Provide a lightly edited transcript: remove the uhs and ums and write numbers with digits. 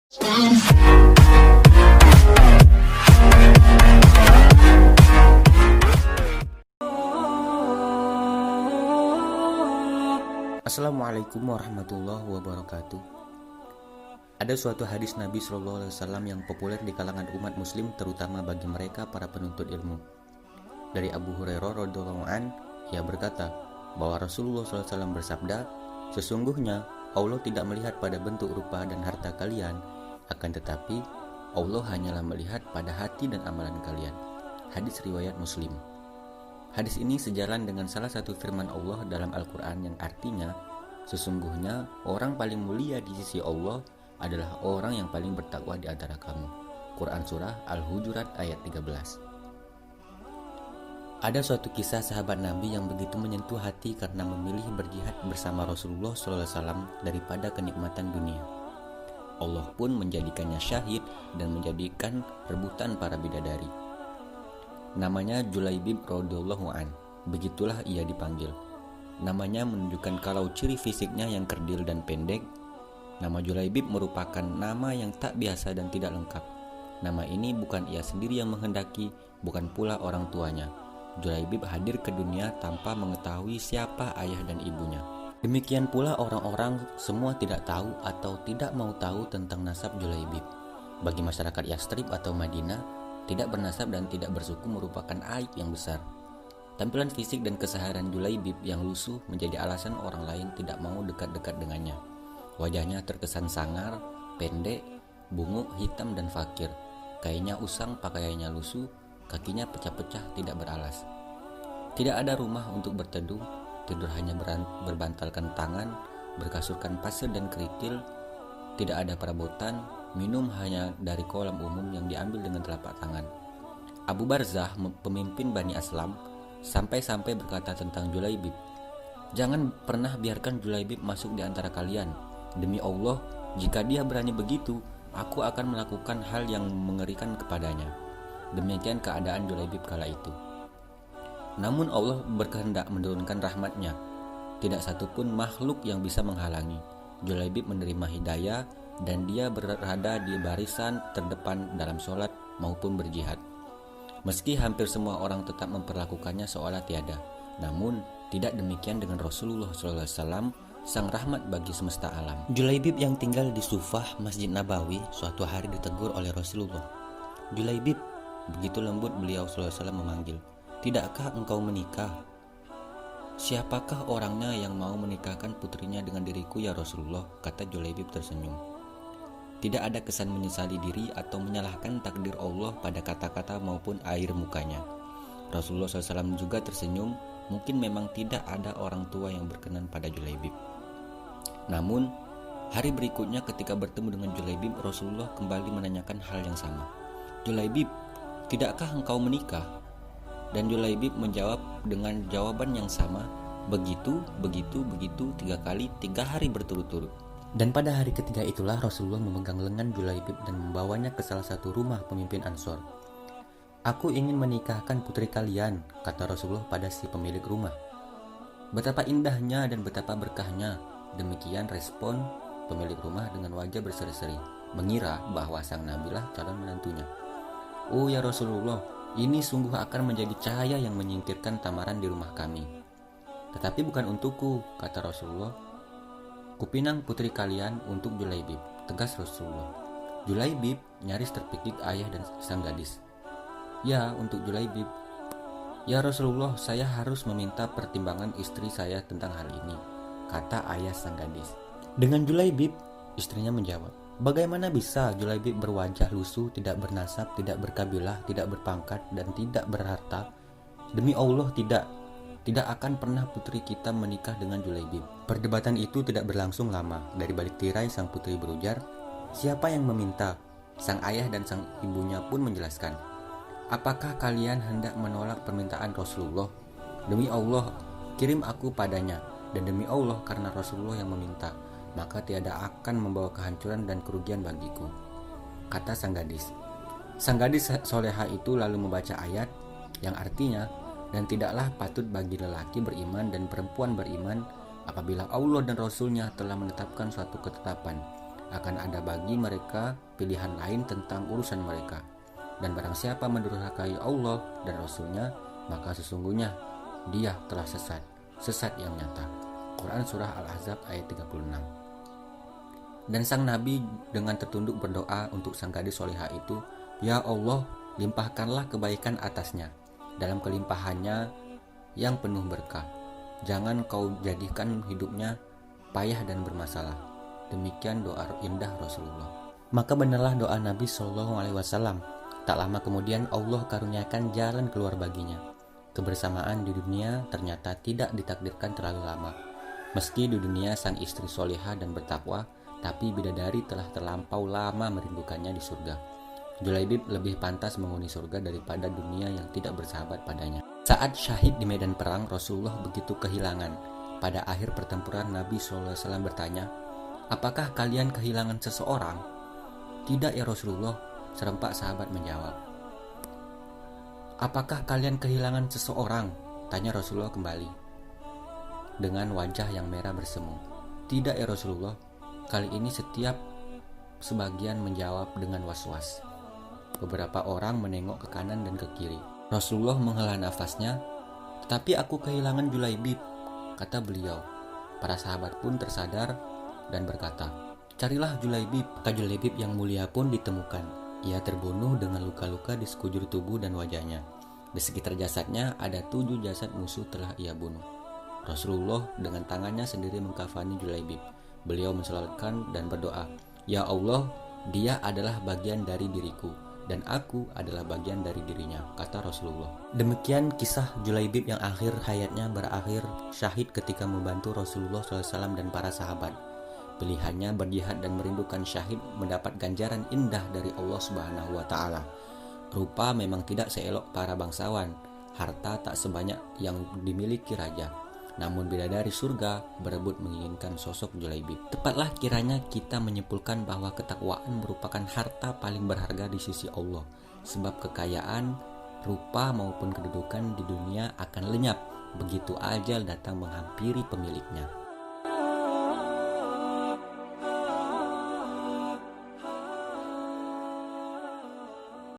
Assalamualaikum warahmatullahi wabarakatuh. Ada suatu hadis Nabi SAW yang populer di kalangan umat muslim, terutama bagi mereka para penuntut ilmu. Dari Abu Hurairah radhiyallahu an, ia berkata bahwa Rasulullah SAW bersabda, "Sesungguhnya Allah tidak melihat pada bentuk rupa dan harta kalian, akan tetapi Allah hanyalah melihat pada hati dan amalan kalian." Hadis riwayat Muslim. Hadis ini sejalan dengan salah satu firman Allah dalam Al-Quran yang artinya, sesungguhnya orang paling mulia di sisi Allah adalah orang yang paling bertakwa di antara kamu. Quran Surah Al-Hujurat ayat 13. Ada suatu kisah sahabat Nabi yang begitu menyentuh hati karena memilih berjihad bersama Rasulullah SAW daripada kenikmatan dunia. Allah pun menjadikannya syahid dan menjadikan rebutan para bidadari. Namanya Julaibib radhiyallahu an. Begitulah ia dipanggil. Namanya menunjukkan kalau ciri fisiknya yang kerdil dan pendek. Nama Julaibib merupakan nama yang tak biasa dan tidak lengkap. Nama ini bukan ia sendiri yang menghendaki, bukan pula orang tuanya. Julaibib hadir ke dunia tanpa mengetahui siapa ayah dan ibunya. Demikian pula orang-orang semua tidak tahu atau tidak mau tahu tentang nasab Julaibib. Bagi masyarakat Yastrib atau Madinah, tidak bernasab dan tidak bersuku merupakan aib yang besar. Tampilan fisik dan keseharian Julaibib yang lusuh menjadi alasan orang lain tidak mau dekat-dekat dengannya. Wajahnya terkesan sangar, pendek, bunguk, hitam dan fakir. Kainnya usang, pakaiannya lusuh, kakinya pecah-pecah, tidak beralas. Tidak ada rumah untuk berteduh, tidur hanya berbantalkan tangan, berkasurkan pasir dan keritil. Tidak ada perabotan, minum hanya dari kolam umum yang diambil dengan telapak tangan. Abu Barzah, pemimpin Bani Aslam, sampai-sampai berkata tentang Julaibib, "Jangan pernah biarkan Julaibib masuk di antara kalian. Demi Allah, jika dia berani begitu, aku akan melakukan hal yang mengerikan kepadanya." Demikian keadaan Julaibib kala itu. Namun Allah berkehendak menurunkan rahmatnya. Tidak satupun makhluk yang bisa menghalangi. Julaibib menerima hidayah dan dia berada di barisan terdepan dalam sholat maupun berjihad. Meski hampir semua orang tetap memperlakukannya seolah tiada, namun tidak demikian dengan Rasulullah SAW, sang rahmat bagi semesta alam. Julaibib yang tinggal di Sufah, Masjid Nabawi, suatu hari ditegur oleh Rasulullah. "Julaibib," begitu lembut beliau SAW memanggil, "tidakkah engkau menikah?" "Siapakah orangnya yang mau menikahkan putrinya dengan diriku ya Rasulullah?" kata Julaibib tersenyum. Tidak ada kesan menyesali diri atau menyalahkan takdir Allah pada kata-kata maupun air mukanya. Rasulullah SAW juga tersenyum. Mungkin memang tidak ada orang tua yang berkenan pada Julaibib. Namun, hari berikutnya ketika bertemu dengan Julaibib, Rasulullah kembali menanyakan hal yang sama. "Julaibib, tidakkah engkau menikah?" Dan Julaibib menjawab dengan jawaban yang sama, begitu, 3 kali, 3 hari berturut-turut. Dan pada hari ketiga itulah Rasulullah memegang lengan Julaibib dan membawanya ke salah satu rumah pemimpin Ansor. "Aku ingin menikahkan putri kalian," kata Rasulullah pada si pemilik rumah. "Betapa indahnya dan betapa berkahnya." Demikian respon pemilik rumah dengan wajah berseri-seri, mengira bahwa sang nabilah calon menantunya. "Oh ya Rasulullah, ini sungguh akan menjadi cahaya yang menyingkirkan tamaran di rumah kami." "Tetapi bukan untukku," kata Rasulullah. "Kupinang putri kalian untuk Julaibib," tegas Rasulullah. Julaibib nyaris terpikik ayah dan sang gadis. "Ya, untuk Julaibib." "Ya Rasulullah, saya harus meminta pertimbangan istri saya tentang hal ini," kata ayah sang gadis. Dengan Julaibib, istrinya menjawab, "Bagaimana bisa Julaibib berwajah lusuh, tidak bernasab, tidak berkabilah, tidak berpangkat, dan tidak berharta? Demi Allah tidak akan pernah putri kita menikah dengan Julaibib." Perdebatan itu tidak berlangsung lama. Dari balik tirai sang putri berujar, "Siapa yang meminta?" Sang ayah dan sang ibunya pun menjelaskan, "Apakah kalian hendak menolak permintaan Rasulullah? Demi Allah, kirim aku padanya. Dan demi Allah, karena Rasulullah yang meminta, maka tiada akan membawa kehancuran dan kerugian bagiku," kata sang gadis. Sang gadis soleha itu lalu membaca ayat yang artinya, "Dan tidaklah patut bagi lelaki beriman dan perempuan beriman apabila Allah dan Rasulnya telah menetapkan suatu ketetapan, akan ada bagi mereka pilihan lain tentang urusan mereka. Dan barang siapa mendurhakai Allah dan Rasulnya, maka sesungguhnya dia telah sesat yang nyata. Quran Surah Al-Ahzab ayat 36. Dan sang Nabi dengan tertunduk berdoa untuk sang gadis solehah itu, "Ya Allah, limpahkanlah kebaikan atasnya dalam kelimpahannya yang penuh berkah. Jangan kau jadikan hidupnya payah dan bermasalah." Demikian doa indah Rasulullah. Maka benarlah doa Nabi SAW. Tak lama kemudian Allah karuniakan jalan keluar baginya. Kebersamaan di dunia ternyata tidak ditakdirkan terlalu lama. Meski di dunia sang istri solehah dan bertakwa, tapi bidadari telah terlampau lama merindukannya di surga. Julaibib lebih pantas menghuni surga daripada dunia yang tidak bersahabat padanya. Saat syahid di medan perang, Rasulullah begitu kehilangan. Pada akhir pertempuran, Nabi SAW bertanya, "Apakah kalian kehilangan seseorang?" "Tidak ya Rasulullah," serempak sahabat menjawab. "Apakah kalian kehilangan seseorang?" tanya Rasulullah kembali dengan wajah yang merah bersemu. "Tidak ya Rasulullah." Kali ini sebagian menjawab dengan was-was. Beberapa orang menengok ke kanan dan ke kiri. Rasulullah menghela nafasnya. "Tetapi aku kehilangan Julaibib," kata beliau. Para sahabat pun tersadar dan berkata, "Carilah Julaibib." Maka Julaibib yang mulia pun ditemukan. Ia terbunuh dengan luka-luka di sekujur tubuh dan wajahnya. Di sekitar jasadnya ada 7 jasad musuh telah ia bunuh. Rasulullah dengan tangannya sendiri mengkafani Julaibib. Beliau mensalatkan dan berdoa, "Ya Allah, dia adalah bagian dari diriku dan aku adalah bagian dari dirinya," kata Rasulullah. Demikian kisah Julaibib yang akhir hayatnya berakhir syahid ketika membantu Rasulullah SAW dan para sahabat. Pilihannya berjihad dan merindukan syahid mendapat ganjaran indah dari Allah Subhanahu wa Ta'ala. Rupa memang tidak seelok para bangsawan, harta tak sebanyak yang dimiliki raja. Namun bidadari surga berebut menginginkan sosok Julaibib. Tepatlah kiranya kita menyimpulkan bahwa ketakwaan merupakan harta paling berharga di sisi Allah. Sebab kekayaan, rupa maupun kedudukan di dunia akan lenyap begitu ajal datang menghampiri pemiliknya.